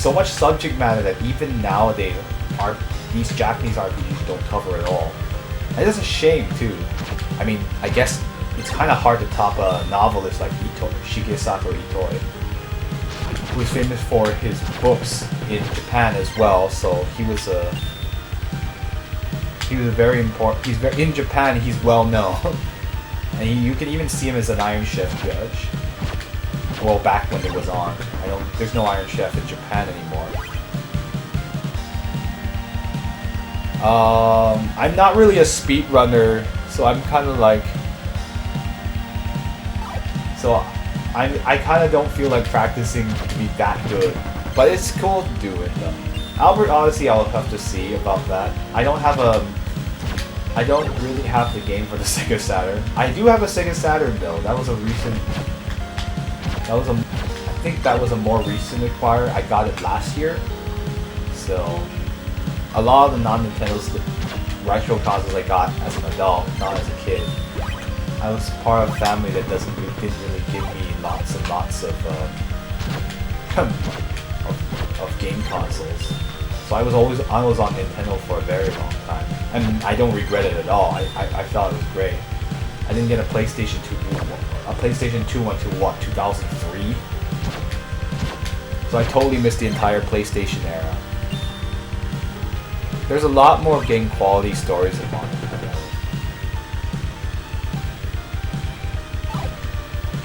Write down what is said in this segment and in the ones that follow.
so much subject matter that even nowadays these Japanese RPGs don't cover at all. And it's a shame too. I mean, I guess it's kind of hard to top a novelist like Shigesato Itoi, who is famous for his books in Japan as well. So he was a very important. In Japan. He's well known, and you can even see him as an Iron Chef judge. Well, back when it was on. There's no Iron Chef in Japan anymore. I'm not really a speedrunner, so I'm kind of like. So I kind of don't feel like practicing to be that good, but it's cool to do it though. Albert Odyssey, I'll have to see about that. I don't really have the game for the Sega Saturn. I do have a Sega Saturn though. I think that was a more recent acquire. I got it last year. So a lot of the non-Nintendo's retro consoles I got as an adult, not as a kid. I was part of a family that didn't really give me lots and lots of game consoles. So I was on Nintendo for a very long time. And I don't regret it at all. I thought it was great. I didn't get a PlayStation 2 until what, 2003? So I totally missed the entire PlayStation era. There's a lot more game quality stories in Mario.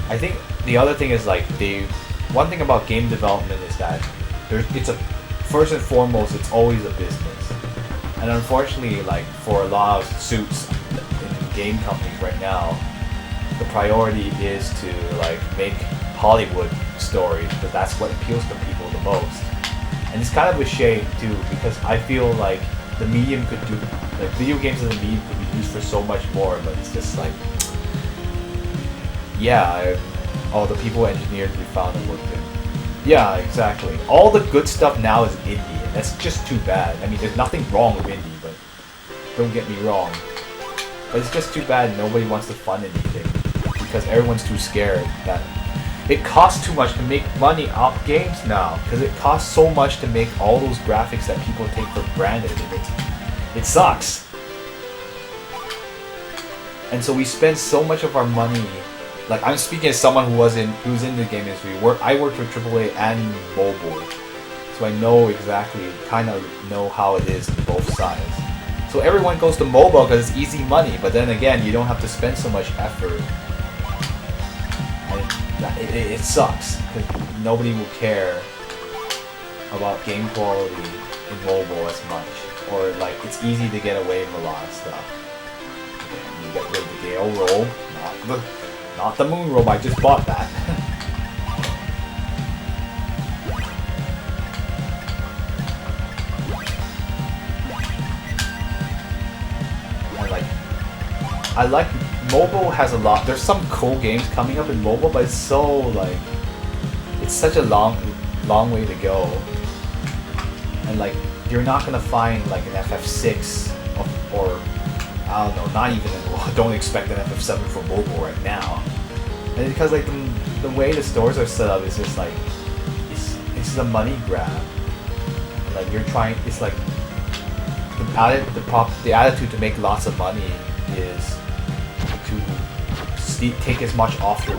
I think the other thing is like one thing about game development is that first and foremost it's always a business, and unfortunately like for a lot of suits in game companies right now, the priority is to like make Hollywood stories because that's what appeals to people the most. And it's kind of a shame too, because I feel like the medium could do, like video games as a medium could be used for so much more, but it's just like, yeah, all the people engineered we found and worked in. Yeah, exactly. All the good stuff now is indie, and that's just too bad. I mean, there's nothing wrong with indie, but don't get me wrong. But it's just too bad nobody wants to fund anything, because everyone's too scared that it costs too much to make money off games now, because it costs so much to make all those graphics that people take for granted. It sucks. And so we spend so much of our money. Like, I'm speaking as someone who's in the game industry. I worked for AAA and mobile, so I know exactly, kind of know how it is on both sides. So everyone goes to mobile because it's easy money, but then again, you don't have to spend so much effort. And it sucks because nobody will care about game quality in mobile as much, or like it's easy to get away with a lot of stuff. You get rid of the Gale roll, not the moon robe, I just bought that. I like mobile has a lot. There's some cool games coming up in mobile, but it's so like it's such a long way to go. And like you're not gonna find like an FF6 or I don't know, not even don't expect an FF7 for mobile right now. And because like the way the stores are set up is just like it's a money grab. Like you're trying, it's like the attitude to make lots of money is to take as much off the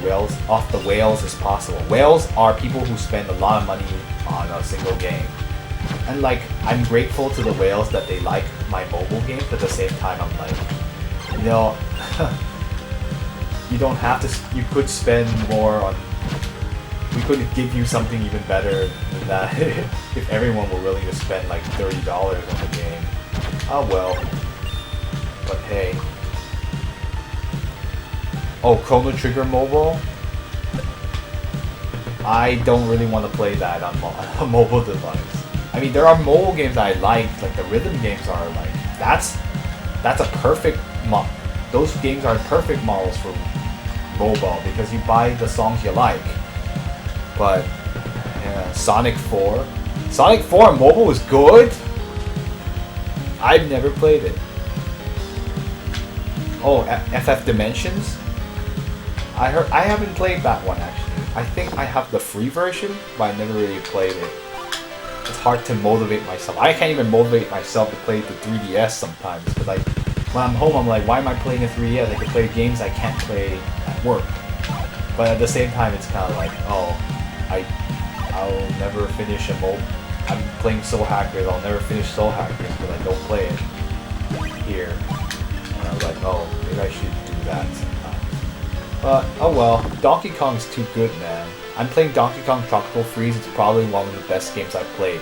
whales as possible. Whales are people who spend a lot of money on a single game. And like, I'm grateful to the whales that they like my mobile games, but at the same time I'm like, you know, you don't have to, you could spend more on, we could give you something even better than that if everyone were willing to spend like $30 on the game. Oh well. But hey. Oh, Chrono Trigger Mobile? I don't really want to play that on a mobile device. I mean, there are mobile games I like the rhythm games are like, that's a perfect those games are perfect models for mobile because you buy the songs you like. But yeah, Sonic 4 on mobile is good? I've never played it. Oh, FF Dimensions? I haven't played that one actually. I think I have the free version, but I never really played it. it's hard to motivate myself. I can't even motivate myself to play the 3DS sometimes, because like when I'm home, I'm like, why am I playing a 3DS? I can play games I can't play at work. But at the same time, it's kind of like, oh, I'll never finish I'm playing Soul Hackers. I'll never finish Soul Hackers because I don't play it here. And I was like, oh, maybe I should do that sometimes. But oh well, Donkey Kong's too good, man. I'm playing Donkey Kong Tropical Freeze. It's probably one of the best games I've played.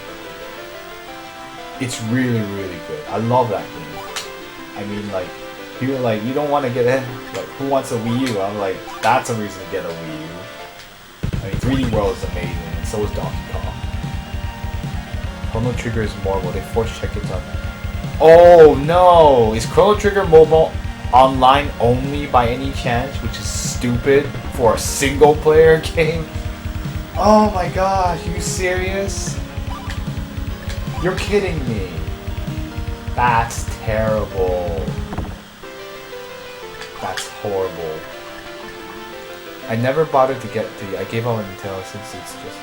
It's really, really good. I love that game. I mean, like, people are like, you don't want to get in? Like, who wants a Wii U? I'm like, that's a reason to get a Wii U. I mean, 3D World is amazing, and so is Donkey Kong. Chrono Trigger is more, will they force check it on? Oh no! Is Chrono Trigger Mobile online only by any chance? Which is stupid for a single player game. Oh my gosh, are you serious? You're kidding me. That's terrible. That's horrible. I never bothered to get the... I gave up on Nintendo since it's just...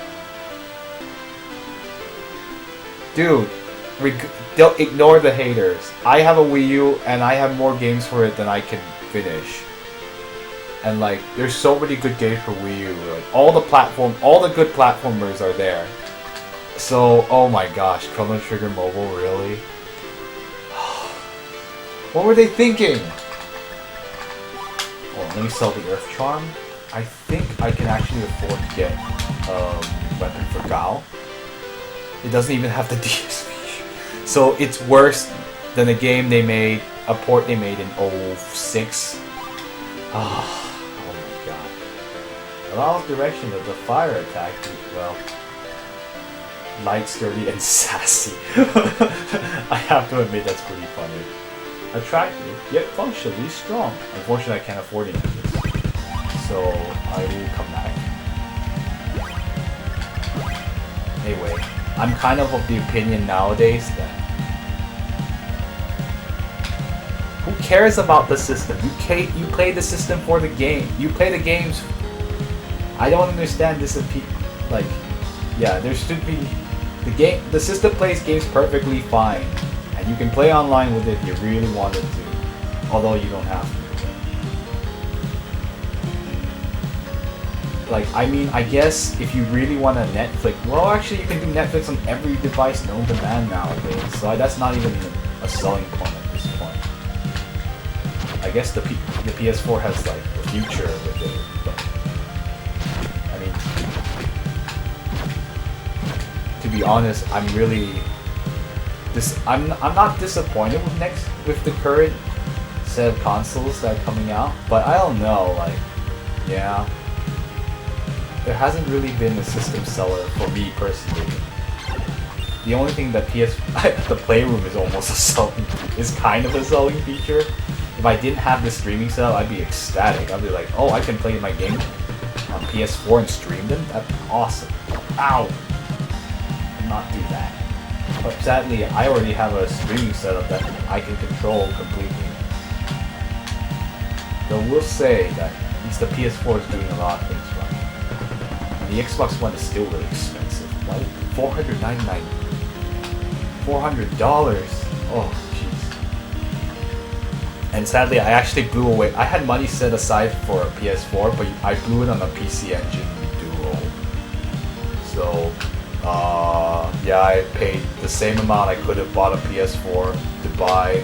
Dude, don't ignore the haters. I have a Wii U and I have more games for it than I can finish. And like, there's so many good games for Wii U. Like, all the good platformers are there. So, oh my gosh, Chrono Trigger Mobile, really? What were they thinking? Well, let me sell the Earth Charm. I think I can actually afford to get Weapon for Gao. It doesn't even have the DS feature. So it's worse than a game they made, a port they made in 06. Oh my god. Allows direction of the fire attack, well, light, sturdy, and sassy. I have to admit that's pretty funny. Attractive, yet functionally strong. Unfortunately, I can't afford any of this. So I will come back. Anyway, I'm kind of the opinion nowadays that who cares about the system? You play the system for the game. You play the games. I don't understand this. Like, yeah, there should be the system plays games perfectly fine, and you can play online with it if you really wanted to. Although you don't have to. Like, I mean, I guess if you really want to Netflix, well, actually, you can do Netflix on every device known to man nowadays. So that's not even a selling point at this point. I guess the PS4 has like the future with it, but I mean, to be honest, I'm not disappointed with the current set of consoles that are coming out, but I don't know, like, yeah. There hasn't really been a system seller for me personally. The only thing that the Playroom is almost is kind of a selling feature. If I didn't have the streaming setup, I'd be ecstatic. I'd be like, oh, I can play my game on PS4 and stream them? That'd be awesome. Ow! I'd not do that. But sadly, I already have a streaming setup that I can control completely. Though we'll say that at least the PS4 is doing a lot of things right. The Xbox One is still really expensive. Why? $499. $400. Oh, jeez. And sadly, I actually blew away. I had money set aside for a PS4, but I blew it on a PC Engine Duo. So, yeah, I paid the same amount I could have bought a PS4 to buy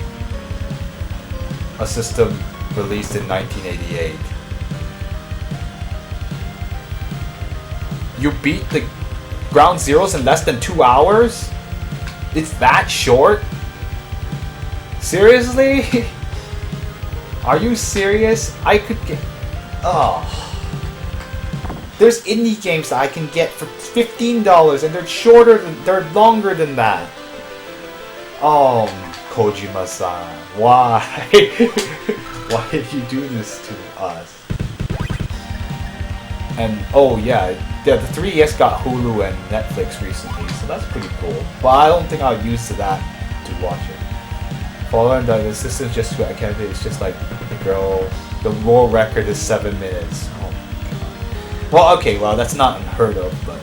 a system released in 1988. You beat the Ground Zeroes in less than 2 hours? It's that short? Seriously? Are you serious? I could get... Oh. There's indie games that I can get for $15 and they're longer than that. Oh, Kojima-san. Why? Why did you do this to us? And, oh yeah, the 3DS got Hulu and Netflix recently, so that's pretty cool. But I don't think I'll use that to watch it. Following the system just I can't. It's just like the world record is 7 minutes. Oh my god. Well, okay, well that's not unheard of, but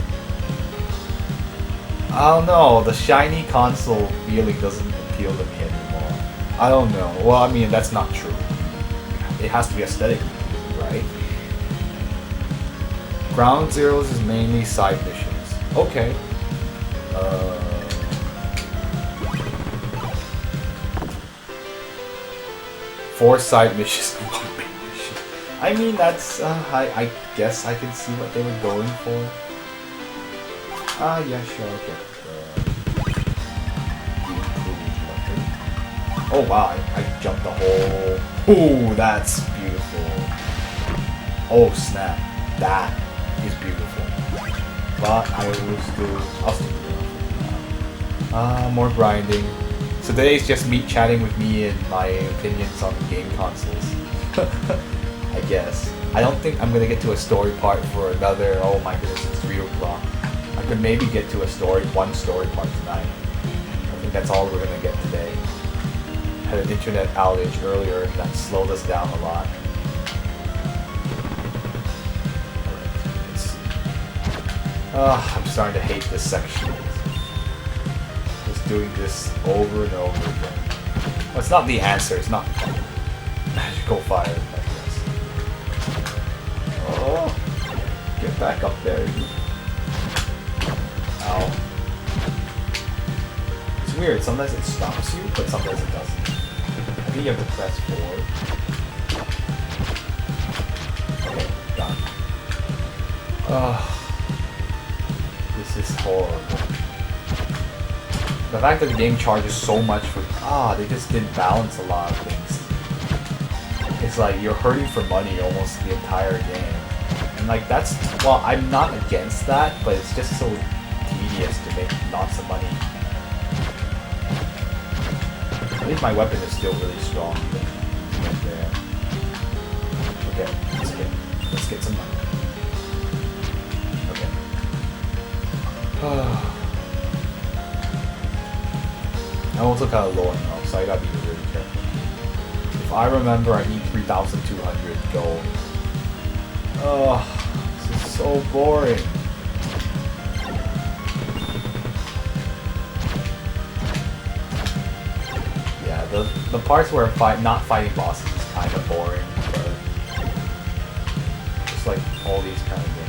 I don't know. The shiny console feeling doesn't appeal to me anymore. I don't know. Well, I mean, that's not true. It has to be aesthetic, right? Ground Zeroes is mainly side missions. Okay. 4 side missions and 1 main mission. I mean, that's, I guess I can see what they were going for. Yeah, sure, okay. Oh wow, I jumped the hole. Ooh, that's beautiful. Oh snap, that is beautiful. But I'll still do more grinding. So today's just me chatting with me and my opinions on game consoles. I guess. I don't think I'm gonna get to a story part for another, oh my goodness, it's 3 o'clock. I could maybe get to one story part tonight. I think that's all we're gonna get today. Had an internet outage earlier that slowed us down a lot. I'm starting to hate this section. Just doing this over and over again. Well, it's not the answer, it's not magical fire, I guess. Oh, get back up there. Ow. It's weird, sometimes it stops you, but sometimes it doesn't. I think you have to press forward. Okay, done. This is horrible. The fact that the game charges so much for... they just didn't balance a lot of things. It's like you're hurting for money almost the entire game. And like that's... Well, I'm not against that, but it's just so tedious to make lots of money. At least my weapon is still really strong. Right there. Okay, let's get some money. Okay. I'm also kind of low on health, so I gotta be really careful. If I remember, I need 3,200 gold. This is so boring. Yeah, the parts where not fighting bosses is kind of boring, but just like all these kind of games.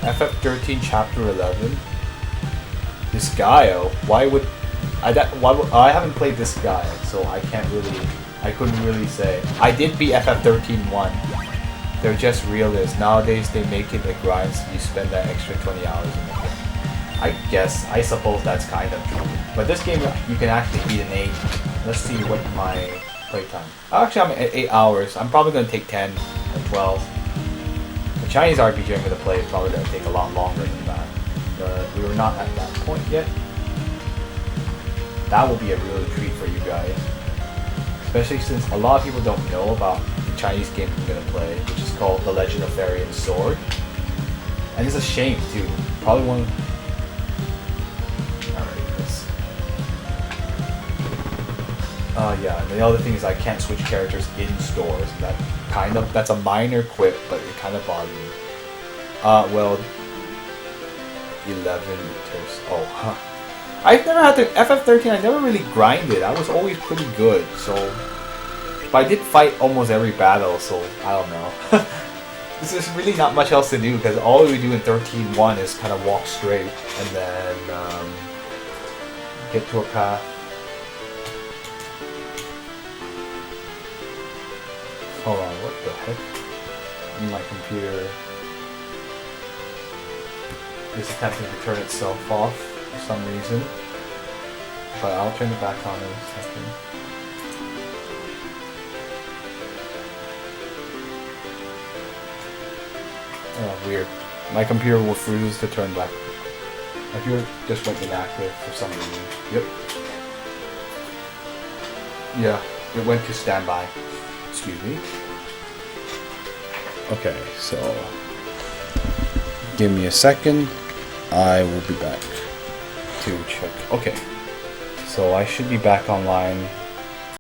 FF13 Chapter 11. Disgaea? Why would I haven't played Disgaea, so I couldn't really say. I did beat FF13 1. They're just realists. Nowadays they make it a grind, so you spend that extra 20 hours in it. I suppose that's kind of true. But this game, you can actually beat an 8. Let's see what my playtime. Actually, I'm at 8 hours. I'm probably going to take 10 or 12. The Chinese RPG I'm going to play is probably going to take a lot longer than that. But we were not at that point yet. That will be a real treat for you guys. Especially since a lot of people don't know about the Chinese game I'm going to play, which is called The Legend of Therian Sword. And it's a shame too. Probably one of... yeah, and the other thing is I can't switch characters in stores. That's a minor quip, but it kind of bothers me. Well, 11 meters. Oh, huh. I've never had to FF13. I never really grinded. I was always pretty good. So, but I did fight almost every battle. So I don't know. There's really not much else to do because all we do in 13.1 is kind of walk straight and then get to a path. Hold on, what the heck? My computer is attempting to turn itself off for some reason. But I'll turn it back on in a second. Oh, weird. My computer will refuse to turn back. My computer just went inactive for some reason. Yep. Yeah, it went to standby. Excuse me. Okay, so Give me a second. I will be back. To check. Okay. So I should be back online